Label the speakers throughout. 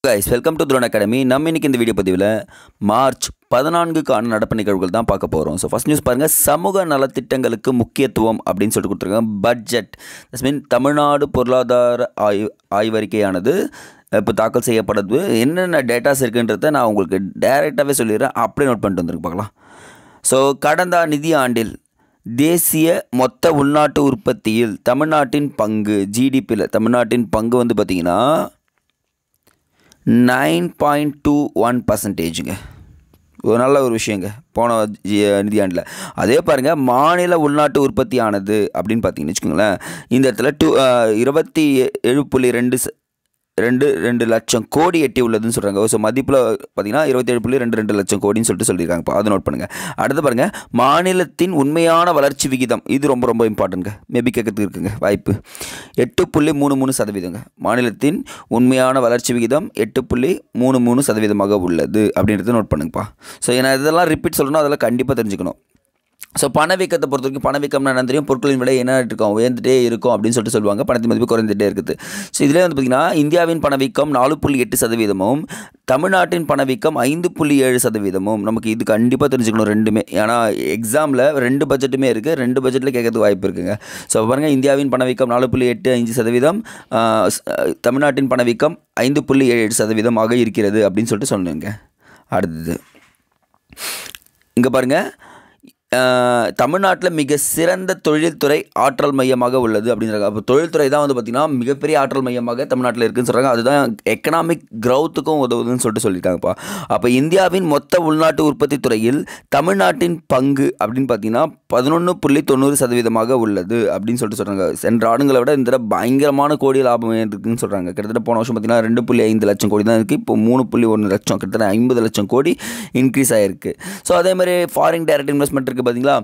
Speaker 1: Guys welcome to throne academy. நம்ம இன்னைக்கு இந்த வீடியோ பதிவில் மார்ச் 14க்கான நடப்பு நிகழ்வுகள் தான் பார்க்க போகிறோம். ஸோ ஃபஸ்ட் நியூஸ் பாருங்கள், சமூக நலத்திட்டங்களுக்கு முக்கியத்துவம் அப்படின்னு சொல்லிட்டு கொடுத்துருக்காங்க. பட்ஜெட் தட்ஸ் மீன் தமிழ்நாடு பொருளாதார ஆய்வறிக்கையானது இப்போ தாக்கல் செய்யப்படுது. என்னென்ன டேட்டாஸ் இருக்குன்றதை நான் உங்களுக்கு டைரெக்டாகவே சொல்லிடுறேன். அப்படியே நோட் பண்ணிட்டு வந்துருக்கு பார்க்கலாம். ஸோ கடந்த நிதி ஆண்டில் தேசிய மொத்த உள்நாட்டு உற்பத்தியில் தமிழ்நாட்டின் பங்கு ஜிடிபியில் தமிழ்நாட்டின் பங்கு வந்து பார்த்திங்கன்னா 9.21%. ஒரு நல்ல ஒரு விஷயங்க போன நிதியாண்டில். அதே பாருங்கள், மாநில உள்நாட்டு உற்பத்தி ஆனது அப்படின்னு பார்த்தீங்கன்னு வச்சுக்கோங்களேன், இந்த இடத்துல 27.22 லட்சம் கோடி எட்டி உள்ளதுன்னு சொல்கிறாங்க. ஸோ மதிப்பில் பார்த்தீங்கன்னா 27.22 லட்சம் கோடின்னு சொல்லியிருக்காங்க. இப்போ அதை நோட் பண்ணுங்கள். அடுத்து பாருங்கள், மாநிலத்தின் உண்மையான வளர்ச்சி விகிதம். இது ரொம்ப ரொம்ப இம்பார்ட்டன்ட்ங்க, மேபி கேட்கறதுக்கு இருக்குங்க வாய்ப்பு. 8.33%. மாநிலத்தின் உண்மையான வளர்ச்சி விகிதம் 8.33% உள்ளது அப்படின்றத நோட் பண்ணுங்கப்பா. ஸோ ஏன்னா இதெல்லாம் ரிப்பீட் சொல்லணும், அதெல்லாம் கண்டிப்பாக தெரிஞ்சுக்கணும். ஸோ பணவீக்கத்தை பொறுத்த வரைக்கும் பணவீக்கம்னா என்ன தெரியும், பொருட்களின் விலை என்ன இருக்கும், உயர்ந்துகிட்டே இருக்கும் அப்படின்னு சொல்லுவாங்க. பணத்தின் மதிப்பு குறைந்துகிட்டே இருக்குது. ஸோ இதிலே வந்து பார்த்திங்கன்னா இந்தியாவின் பணவீக்கம் 4.8%, தமிழ்நாட்டின் பணவீக்கம் 5.7%. நமக்கு இது கண்டிப்பாக தெரிஞ்சுக்கணும் ரெண்டுமே. ஏன்னா எக்ஸாமில் ரெண்டு பட்ஜெட்டுமே இருக்குது, ரெண்டு பட்ஜெட்டில் கேட்கறதுக்கு வாய்ப்பு இருக்குங்க. ஸோ பாருங்கள், இந்தியாவின் பணவீக்கம் 4.85%, தமிழ்நாட்டின் பணவீக்கம் 5.7% இருக்கிறது அப்படின்னு சொல்லிட்டு சொன்னேங்க. அடுத்தது இங்கே பாருங்கள், தமிழ்நாட்டில் மிக சிறந்த தொழில்துறை ஆற்றல் மையமாக உள்ளது அப்படின்றாங்க. அப்போ தொழில்துறை தான் வந்து பார்த்திங்கன்னா மிகப்பெரிய ஆற்றல் மையமாக தமிழ்நாட்டில் இருக்குதுன்னு சொல்கிறாங்க. அதுதான் எக்கனாமிக் க்ரௌத்துக்கும் உதவுதுன்னு சொல்லியிருக்காங்கப்பா. அப்போ இந்தியாவின் மொத்த உள்நாட்டு உற்பத்தி துறையில் தமிழ்நாட்டின் பங்கு அப்படின்னு பார்த்தீங்கன்னா 11.90% உள்ளது அப்படின்னு சொல்கிறாங்க. சென்ற ஆண்டுகளை விட இந்த பயங்கரமான கோடி லாபம் இருக்குதுன்னு சொல்கிறாங்க. கிட்டத்தட்ட போன வருஷம் பார்த்திங்கன்னா 2.5 லட்சம் கோடி தான் இருக்குது. இப்போ 3.1 லட்சம், கிட்டத்தட்ட 50 லட்சம் கோடி இன்க்ரீஸ் ஆகிருக்கு. ஸோ அதே மாதிரி ஃபாரின் டைரக்ட் இன்வெஸ்ட்மெண்ட் இருக்குது பார்த்தீங்களா,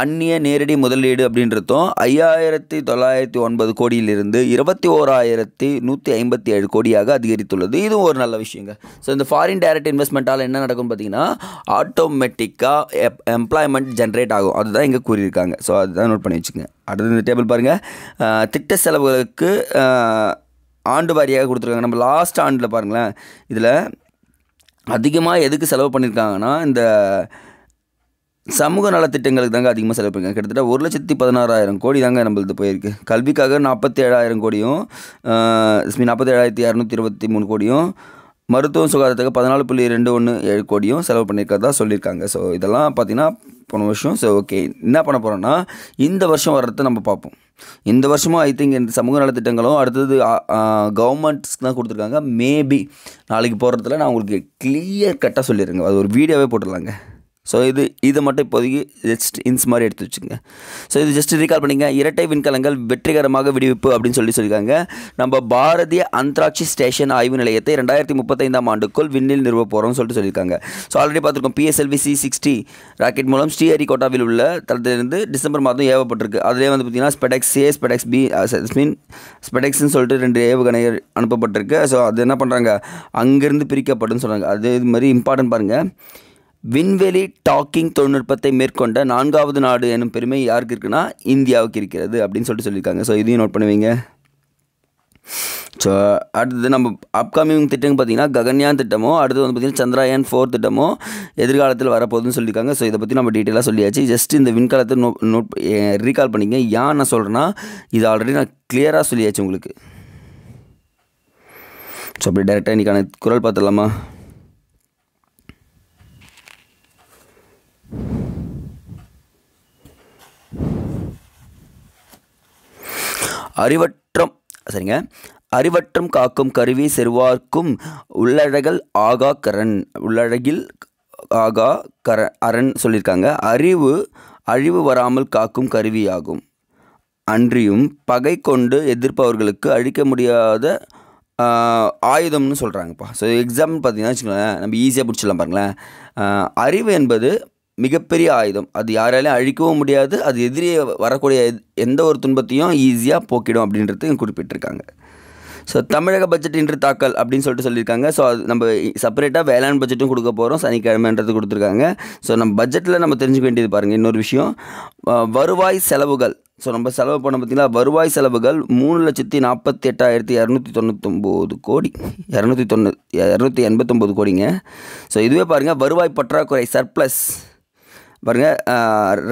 Speaker 1: அந்நிய நேரடி முதலீடு அப்படின்றதும் 5,909 கோடியிலிருந்து 21,157 கோடியாக அதிகரித்துள்ளது. இதுவும் ஒரு நல்ல விஷயங்க. ஸோ இந்த ஃபாரின் டைரக்ட் இன்வெஸ்ட்மெண்ட்டால் என்ன நடக்கும்னு பார்த்தீங்கன்னா ஆட்டோமேட்டிக்காக எம்ப்ளாய்மெண்ட் ஜென்ரேட் ஆகும். அதுதான் இங்கே கூறியிருக்காங்க. ஸோ அதுதான் நோட் பண்ணி வச்சுக்கோங்க. அடுத்த இந்த டேபிள் பாருங்கள், திட்ட செலவுகளுக்கு ஆண்டு வாரியாக கொடுத்துருக்காங்க. நம்ம லாஸ்ட் ஆண்டில் பாருங்களேன், இதில் அதிகமாக எதுக்கு செலவு பண்ணியிருக்காங்கன்னா இந்த சமூக நலத்திட்டங்களுக்கு தாங்க அதிகமாக செலவு பண்ணிருக்காங்க. கிட்டத்தட்ட 1,16,000 கோடி தாங்க நம்மளது போயிருக்கு. கல்விக்காக 47,000 கோடியும் 47,223 கோடியும், மருத்துவம் சுகாதாரத்துக்கு 14.217 கோடியும் செலவு பண்ணியிருக்கிறதா சொல்லியிருக்காங்க. ஸோ இதெல்லாம் பார்த்திங்கன்னா போன வருஷம். ஸோ ஓகே, என்ன பண்ண போகிறோன்னா இந்த வருஷம் வர்றதை நம்ம பார்ப்போம். இந்த வருஷமும் ஐ திங்க் இந்த சமூக நலத்திட்டங்களும் அடுத்தது கவர்மெண்ட்ஸ்க்கு தான் கொடுத்துருக்காங்க. மேபி நாளைக்கு போகிறதுல நான் உங்களுக்கு கிளியர் கட்டாக சொல்லிடுறேங்க. அது ஒரு வீடியோவே போட்டுடலாங்க. ஸோ இதை மட்டும் இப்போதைக்கு ஜஸ்ட் இன்ஸ் மாதிரி எடுத்து வச்சுங்க. ஸோ இது ஜஸ்ட் ரீகால் பண்ணிங்க. இரட்டை விண்கலங்கள் வெற்றிகரமாக விடுவிப்பு அப்படின்னு சொல்லியிருக்காங்க. நம்ம பாரதிய அந்தராட்சி ஸ்டேஷன் ஆய்வு நிலையத்தை 2035ஆம் ஆண்டுக்குள் விண்ணில் நிறுவ போகிறோம்னு சொல்லியிருக்காங்க. ஸோ ஆல்ரெடி பார்த்துருக்கோம், PSLV C60 ராக்கெட் மூலம் ஸ்ரீஹரிகோட்டாவில் உள்ள தளத்திலிருந்து டிசம்பர் மாதம் ஏவப்பட்டிருக்கு. அதிலே வந்து பார்த்திங்கன்னா ஸ்பெடெக்ஸ் A, ஸ்பெடெக்ஸ் B, மீன் ஸ்பெடெக்ஸ்ன்னு சொல்லிட்டு 2 ஏவுகணைகள் அனுப்பப்பட்டிருக்கு. ஸோ அது என்ன பண்ணுறாங்க, அங்கேருந்து பிரிக்கப்படுன்னு சொல்கிறாங்க. அது இது மாதிரி இம்பார்ட்டன்ட் பாருங்கள். விண்வெளி டாக்கிங் தொழில்நுட்பத்தை மேற்கொண்ட 4வது நாடு எனும் பெருமை யாருக்கு இருக்குன்னா இந்தியாவுக்கு இருக்கிறது அப்படின்னு சொல்லியிருக்காங்க. ஸோ இதையும் நோட் பண்ணுவீங்க. ஸோ அடுத்தது நம்ம அப்கமிங் திட்டம் பார்த்திங்கன்னா ககன்யான் திட்டமோ, அடுத்து வந்து பார்த்திங்கன்னா சந்திராயன் 4 திட்டமோ எதிர்காலத்தில் வரப்போகுதுன்னு சொல்லியிருக்காங்க. ஸோ இதை பற்றி நம்ம டீட்டெயிலாக சொல்லியாச்சு. ஜஸ்ட் இந்த விண்கலத்தை நோட் ரீகால் பண்ணிங்க. ஏன் நான் சொல்கிறேன்னா இது ஆல்ரெடி நான் கிளியராக சொல்லியாச்சு உங்களுக்கு. ஸோ அப்படி டைரெக்டாக இன்றைக்கான குரல் பார்த்துடலாமா. அறிவற்றம் காக்கும் கருவி செருவார்க்கும் உள்ளழகல் ஆகா கரண், உள்ளழகில் ஆகா அரண் சொல்லியிருக்காங்க. அழிவு வராமல் காக்கும் கருவியாகும். அன்றியும் பகை கொண்டு எதிர்ப்பவர்களுக்கு அழிக்க முடியாத ஆயுதம்னு சொல்கிறாங்கப்பா. ஸோ எக்ஸாம்பிள் பார்த்தீங்கன்னா வச்சுக்கோங்களேன், நம்ம ஈஸியாக பிடிச்சிடலாம் பாருங்களேன். அறிவு என்பது மிகப்பெரிய ஆயுதம். அது யாராலையும் அழிக்கவும் முடியாது. அது எதிரே வரக்கூடிய எந்த ஒரு துன்பத்தையும் ஈஸியாக போக்கிடும் அப்படின்றது குறிப்பிட்டிருக்காங்க. ஸோ தமிழக பட்ஜெட் இன்று தாக்கல் அப்படின்னு சொல்லியிருக்காங்க. ஸோ அது நம்ம செப்பரேட்டாக வேளாண் பட்ஜெட்டும் கொடுக்க போகிறோம், சனிக்கிழமைன்றது கொடுத்துருக்காங்க. ஸோ நம்ம பட்ஜெட்டில் நம்ம தெரிஞ்சுக்க வேண்டியது பாருங்கள், இன்னொரு விஷயம் வருவாய் செலவுகள். ஸோ நம்ம செலவு பண்ண பார்த்திங்கன்னா வருவாய் செலவுகள் 3,48,299 கோடி 289 கோடிங்க. ஸோ இதுவே பாருங்கள் வருவாய் பற்றாக்குறை சர்ப்ளஸ் பாருங்கள்,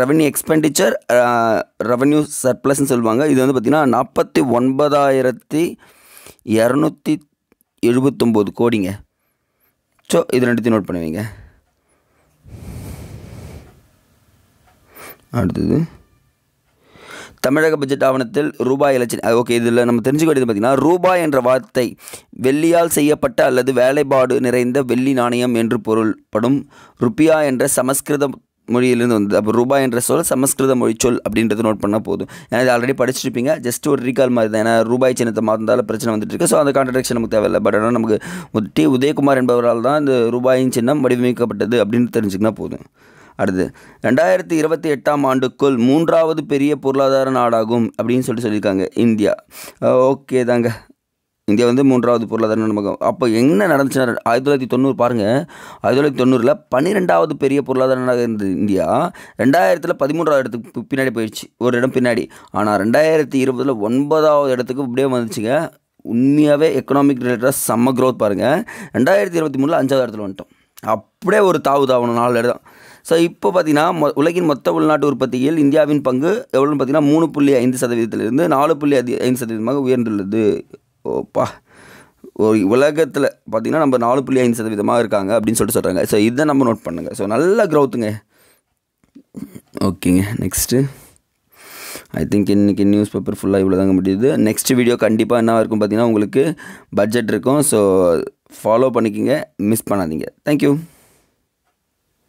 Speaker 1: ரெவன்யூ எக்ஸ்பெண்டிச்சர் ரெவன்யூ சர்ப்ளஸ்ன்னு சொல்லுவாங்க. இது வந்து பார்த்திங்கன்னா 49,279 கோடிங்க. ஸோ இது ரெண்டுத்தையும் நோட் பண்ணுவீங்க. அடுத்தது தமிழக பட்ஜெட் ஆவணத்தில் ரூபாய் இலட்சம். ஓகே, இதில் நம்ம தெரிஞ்சுக்க வேண்டியது பார்த்திங்கன்னா ரூபாய் என்ற வார்த்தை வெள்ளியால் செய்யப்பட்ட அல்லது வேலைப்பாடு நிறைந்த வெள்ளி நாணயம் என்று பொருள்படும் ருப்பியா என்ற சமஸ்கிருத மொழியிலிருந்து வந்தது. அப்போ ரூபாய் என்ற சொல் சமஸ்கிருத மொழி சொல் அப்படின்றது நோட் பண்ணால் போதும். ஏன்னா இது ஆல்ரெடி படிச்சுருப்பீங்க, ஜஸ்ட் ஒரு ரீகால் மாதிரி தான். ஏன்னா ரூபாய் சின்னத்தை மாற்றினால பிரச்சனை வந்துட்டு இருக்கு. ஸோ அந்த கான்ட்ரடிக்ஷன் நமக்கு தேவையில்லை. பட் ஆனால் நமக்கு உதயகுமார் என்பவரால் தான் இந்த ரூபாயின் சின்னம் வடிவமைக்கப்பட்டது அப்படின்னு தெரிஞ்சுக்கினா போதும். அடுத்து 2028ஆம் ஆண்டுக்குள் 3வது பெரிய பொருளாதார நாடாகும் அப்படின்னு சொல்லியிருக்காங்க இந்தியா. ஓகே தாங்க, இந்தியா வந்து 3வது பொருளாதார நாடாகும். அப்போ என்ன நடந்துச்சுன்னா 1990 பாருங்கள், 1990 12வது பெரிய பொருளாதார நாடாக இருந்தது இந்தியா. 2000 13வது இடத்துக்கு பின்னாடி போயிடுச்சு, ஒரு இடம் பின்னாடி. ஆனால் 2020 9வது இடத்துக்கு இப்படியே வந்துச்சுங்க. உண்மையாகவே எக்கனாமிக் ரிலேட்டடாக செம்ம க்ரோத் பாருங்கள். 2023 5வது இடத்துல வந்துட்டோம். அப்படியே ஒரு தாவணும் 4 இடம். ஸோ இப்போ பார்த்திங்கன்னா உலகின் மொத்த உள்நாட்டு உற்பத்தியில் இந்தியாவின் பங்கு எவ்வளோன்னு பார்த்திங்கன்னா 3.5%இருந்து 4.5% உயர்ந்துள்ளது. ஓப்பா, ஒரு உலகத்தில் பார்த்திங்கன்னா நம்ம 4.5% இருக்காங்க அப்படின்னு சொல்கிறாங்க. ஸோ இதை நம்ம நோட் பண்ணுங்கள். ஸோ நல்ல க்ரோத்துங்க. ஓகேங்க, நெக்ஸ்ட்டு ஐ திங்க் இன்றைக்கி நியூஸ் பேப்பர் ஃபுல்லாக இவ்வளோ தாங்க முடியுது. நெக்ஸ்ட் வீடியோ கண்டிப்பாக என்ன இருக்கும் பார்த்திங்கன்னா உங்களுக்கு பட்ஜெட் இருக்கும். ஸோ ஃபாலோ பண்ணிக்கிங்க, மிஸ் பண்ணாதீங்க. தேங்க்யூ.